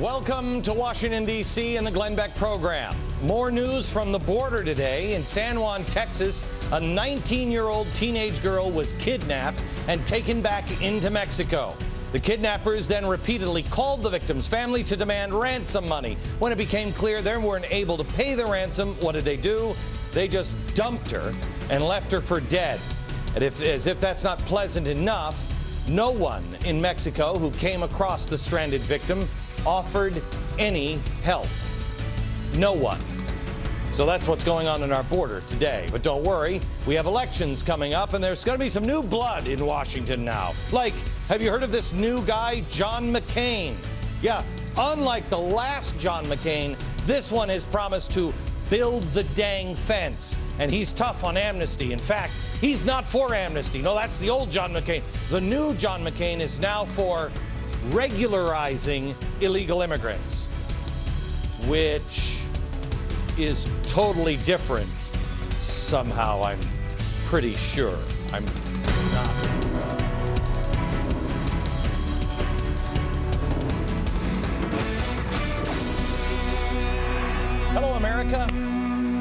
Welcome to Washington, D.C. and the Glenn Beck program. More news from the border today. In San Juan, Texas, a 19-year-old teenage girl was kidnapped and taken back into Mexico. The kidnappers then repeatedly called the victim's family to demand ransom money. When it became clear they weren't able to pay the ransom, what did they do? They just dumped her and left her for dead. And as if that's not pleasant enough, no one in Mexico who came across the stranded victim offered any help. No one. So that's what's going on in our border today. But don't worry, we have elections coming up, and there's going to be some new blood in Washington now. Like, have you heard of this new guy, John McCain? Yeah, unlike the last John McCain, this one has promised to build the dang fence. And he's tough on amnesty. In fact, he's not for amnesty. No, that's the old John McCain. The new John McCain is now for regularizing illegal immigrants, which is totally different somehow, I'm pretty sure. I'm not. Hello, America.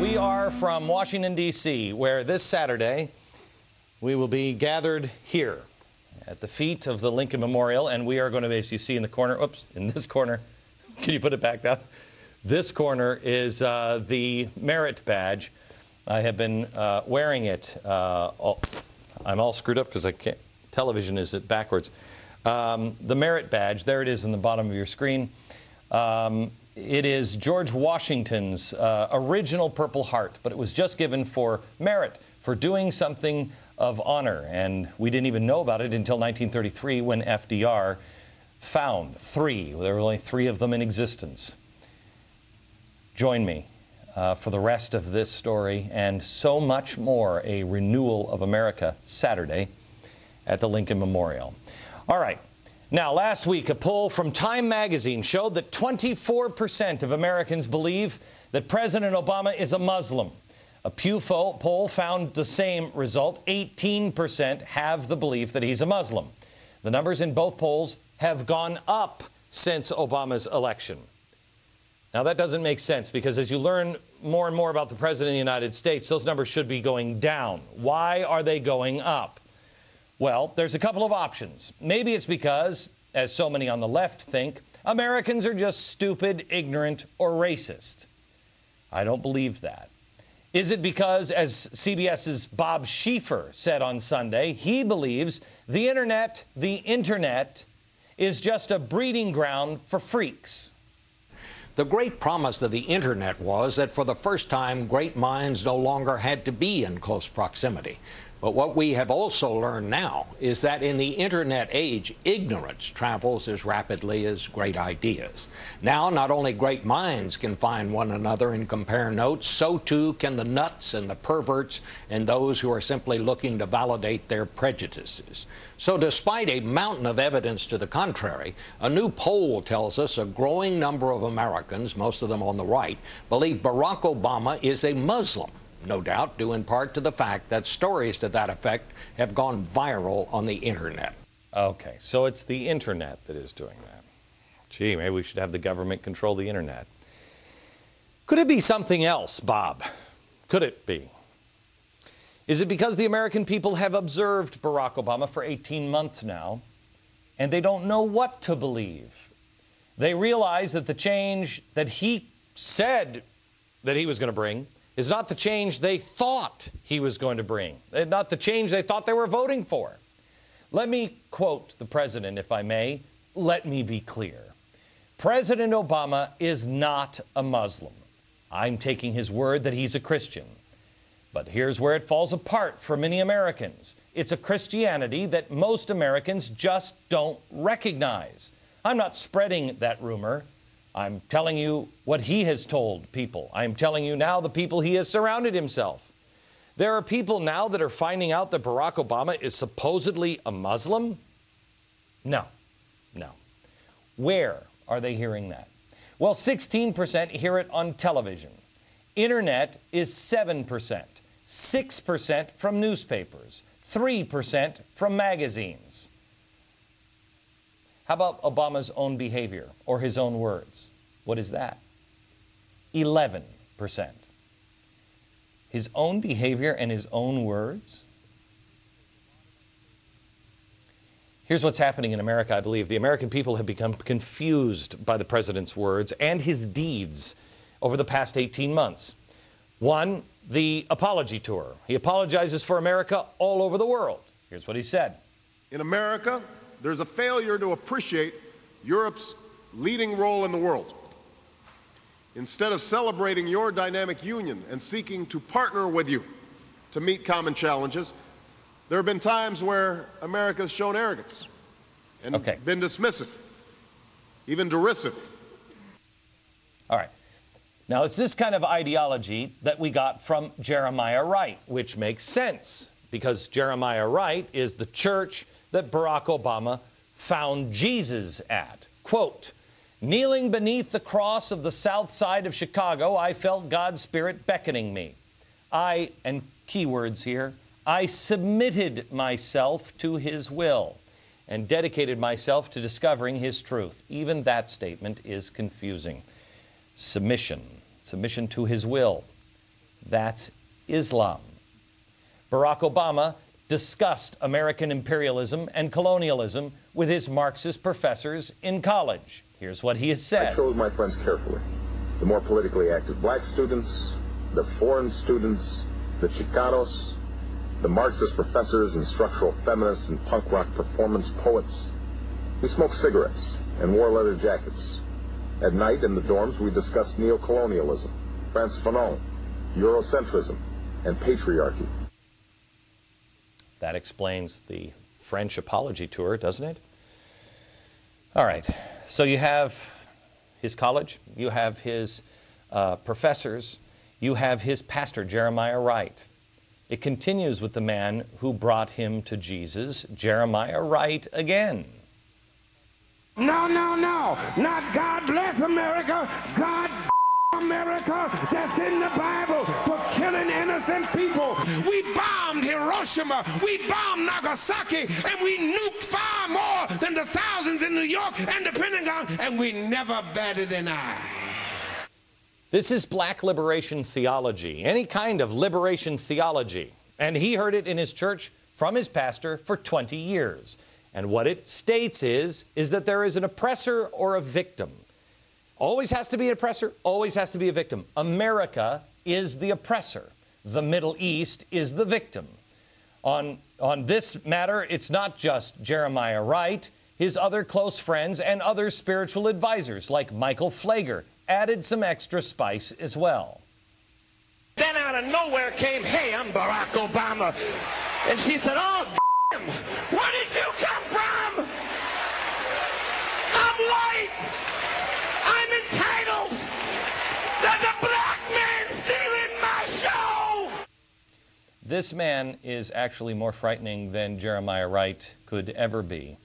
We are from Washington, D.C., where this Saturday we will be gathered here at the feet of the Lincoln Memorial, and we are going to, as you see in the corner, oops, in this corner, can you put it back down? This corner is the merit badge. I have been wearing it. I'm all screwed up because I can't, television is it backwards. The merit badge, there it is in the bottom of your screen. It is George Washington's original Purple Heart, but it was just given for merit, for doing something of honor, and we didn't even know about it until 1933 when FDR found three. There were only three of them in existence. Join me for the rest of this story and so much more, a renewal of America Saturday at the Lincoln Memorial. All right. Now, last week, a poll from Time magazine showed that 24% of Americans believe that President Obama is a Muslim. A Pew poll found the same result. 18% have the belief that he's a Muslim. The numbers in both polls have gone up since Obama's election. Now, that doesn't make sense because as you learn more and more about the President of the United States, those numbers should be going down. Why are they going up? Well, there's a couple of options. Maybe it's because, as so many on the left think, Americans are just stupid, ignorant, or racist. I don't believe that. Is it because, as CBS's Bob Schieffer said on Sunday, he believes the internet is just a breeding ground for freaks? The great promise of the internet was that for the first time, great minds no longer had to be in close proximity. But what we have also learned now is that in the internet age, ignorance travels as rapidly as great ideas. Now, not only great minds can find one another and compare notes, so too can the nuts and the perverts and those who are simply looking to validate their prejudices. So despite a mountain of evidence to the contrary, a new poll tells us a growing number of Americans, most of them on the right, believe Barack Obama is a Muslim. No doubt due in part to the fact that stories to that effect have gone viral on the internet. Okay, so it's the internet that is doing that. Gee, maybe we should have the government control the internet. Could it be something else, Bob? Could it be? Is it because the American people have observed Barack Obama for 18 months now, and they don't know what to believe? They realize that the change that he said that he was going to bring is not the change they thought he was going to bring, not the change they thought they were voting for. Let me quote the president, if I may. Let me be clear. President Obama is not a Muslim. I'm taking his word that he's a Christian. But here's where it falls apart for many Americans. It's a Christianity that most Americans just don't recognize. I'm not spreading that rumor. I'm telling you what he has told people. I'm telling you now the people he has surrounded himself. There are people now that are finding out that Barack Obama is supposedly a Muslim? No. Where are they hearing that? Well, 16% hear it on television. Internet is 7%, 6% from newspapers, 3% from magazines. How about Obama's own behavior or his own words? What is that? 11%. His own behavior and his own words? Here's what's happening in America, I believe. The American people have become confused by the president's words and his deeds over the past 18 months. One, the apology tour. He apologizes for America all over the world. Here's what he said. In America, there's a failure to appreciate Europe's leading role in the world. Instead of celebrating your dynamic union and seeking to partner with you to meet common challenges, there have been times where America has shown arrogance and been dismissive, even derisive. All right. Now, it's this kind of ideology that we got from Jeremiah Wright, which makes sense because Jeremiah Wright is the church that Barack Obama found Jesus at. Quote, "Kneeling beneath the cross of the south side of Chicago, I felt God's Spirit beckoning me. And keywords here, I submitted myself to His will and dedicated myself to discovering His truth." Even that statement is confusing. Submission to His will. That's Islam. Barack Obama discussed American imperialism and colonialism with his Marxist professors in college. Here's what he has said. I chose my friends carefully. The more politically active black students, the foreign students, the Chicanos, the Marxist professors and structural feminists and punk rock performance poets. We smoked cigarettes and wore leather jackets. At night in the dorms, we discussed neocolonialism, France Fanon, Eurocentrism, and patriarchy. That explains the French apology tour, doesn't it? All right, so you have his college, you have his professors, you have his pastor, Jeremiah Wright. It continues with the man who brought him to Jesus, Jeremiah Wright again. No, no, no, not God bless America, God America, that's in the Bible for killing innocent people. We bombed Hiroshima, we bombed Nagasaki, and we nuked far more than the thousands in New York and the Pentagon, and we never batted an eye. This is black liberation theology, any kind of liberation theology. And he heard it in his church from his pastor for 20 years. And what it states is that there is an oppressor or a victim. Always has to be an oppressor, always has to be a victim. America is the oppressor. The Middle East is the victim. On this matter, it's not just Jeremiah Wright. His other close friends and other spiritual advisors, like Michael Flager, added some extra spice as well. Then out of nowhere came, "Hey, I'm Barack Obama." And she said, "Oh, damn, where did you come from? I'm white. I'm entitled. There's a black man stealing my show." This man is actually more frightening than Jeremiah Wright could ever be.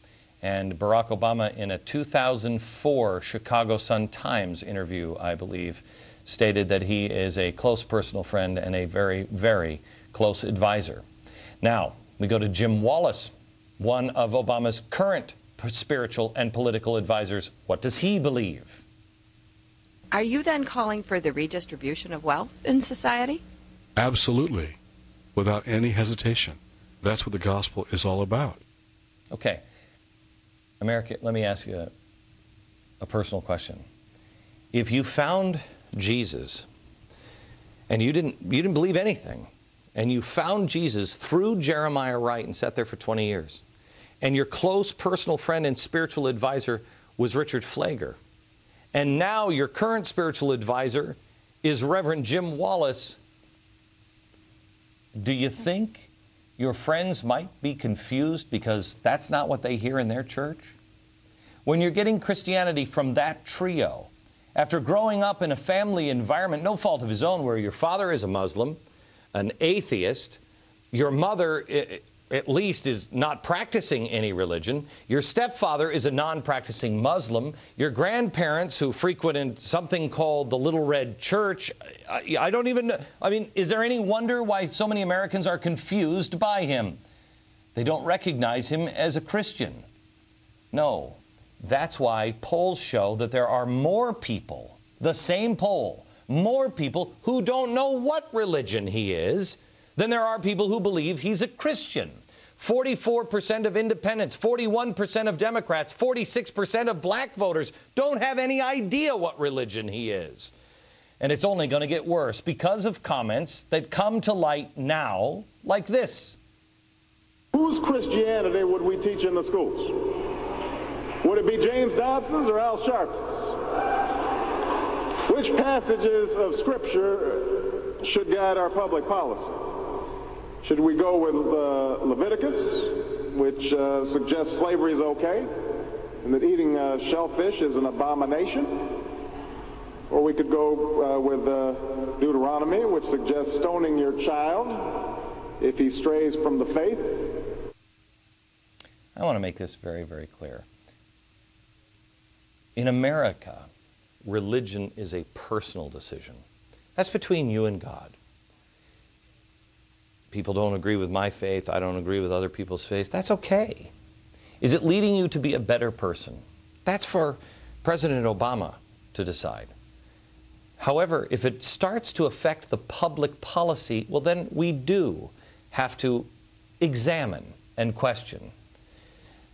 And Barack Obama, in a 2004 Chicago Sun-Times interview, I believe, stated that he is a close personal friend and a very, very close advisor. Now, we go to Jim Wallace, one of Obama's current spiritual and political advisors. What does he believe? Are you then calling for the redistribution of wealth in society? Absolutely, without any hesitation. That's what the gospel is all about. Okay. America, let me ask you a personal question. If you found Jesus and you didn't believe anything, and you found Jesus through Jeremiah Wright and sat there for 20 years, and your close personal friend and spiritual advisor was Richard Flager, and now your current spiritual advisor is Reverend Jim Wallace, do you think your friends might be confused because that's not what they hear in their church? When you're getting Christianity from that trio, after growing up in a family environment, no fault of his own, where your father is a Muslim, an atheist, your mother at least is not practicing any religion, your stepfather is a non-practicing Muslim, your grandparents who frequented something called the Little Red Church, I don't even know. I mean, is there any wonder why so many Americans are confused by him? They don't recognize him as a Christian. No, That's why polls show that there are more people, the same poll, more people who don't know what religion he is than there are people who believe he's a Christian. 44% of independents, 41% of Democrats, 46% of black voters don't have any idea what religion he is. And it's only going to get worse because of comments that come to light now, like this. Whose Christianity would we teach in the schools? Would it be James Dobson's or Al Sharpton's? Which passages of Scripture should guide our public policy? Should we go with Leviticus, which suggests slavery is okay, and that eating shellfish is an abomination? Or we could go with Deuteronomy, which suggests stoning your child if he strays from the faith. I want to make this very, very clear. In America, religion is a personal decision. That's between you and God. People don't agree with my faith. I don't agree with other people's faith. That's okay. Is it leading you to be a better person? That's for President Obama to decide. However, if it starts to affect the public policy, well, then we do have to examine and question.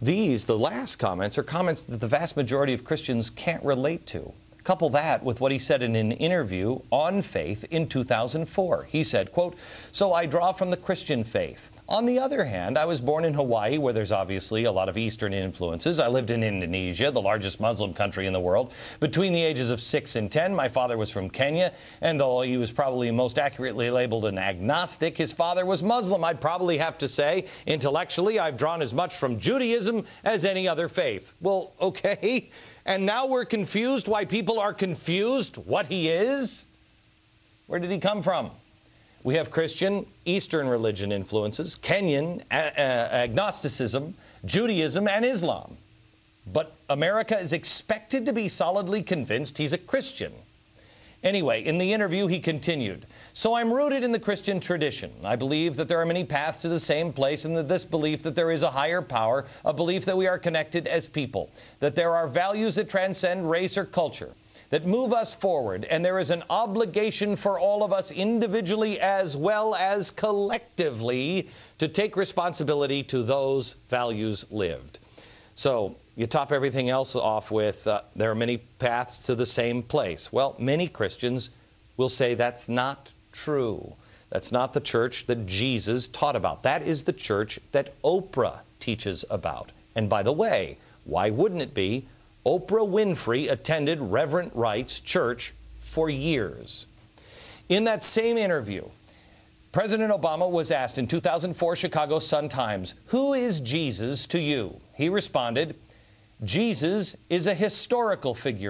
The last comments, are comments that the vast majority of Christians can't relate to. Couple that with what he said in an interview on faith in 2004. He said, quote, "So I draw from the Christian faith. On the other hand, I was born in Hawaii, where there's obviously a lot of Eastern influences. I lived in Indonesia, the largest Muslim country in the world. Between the ages of 6 and 10, my father was from Kenya, and though he was probably most accurately labeled an agnostic, his father was Muslim. I'd probably have to say, intellectually, I've drawn as much from Judaism as any other faith." Well, okay. And now we're confused why people are confused what he is? Where did he come from? We have Christian, Eastern religion influences, Kenyan agnosticism, Judaism, and Islam. But America is expected to be solidly convinced he's a Christian. Anyway, in the interview, he continued, "So I'm rooted in the Christian tradition. I believe that there are many paths to the same place, and that this belief that there is a higher power, a belief that we are connected as people, that there are values that transcend race or culture, that move us forward, and there is an obligation for all of us individually as well as collectively to take responsibility to those values lived." So you top everything else off with there are many paths to the same place. Well, many Christians will say that's not true. That's not the church that Jesus taught about. That is the church that Oprah teaches about. And by the way, why wouldn't it be? Oprah Winfrey attended Reverend Wright's church for years. In that same interview, President Obama was asked in 2004 Chicago Sun-Times, "Who is Jesus to you?" He responded, "Jesus is a historical figure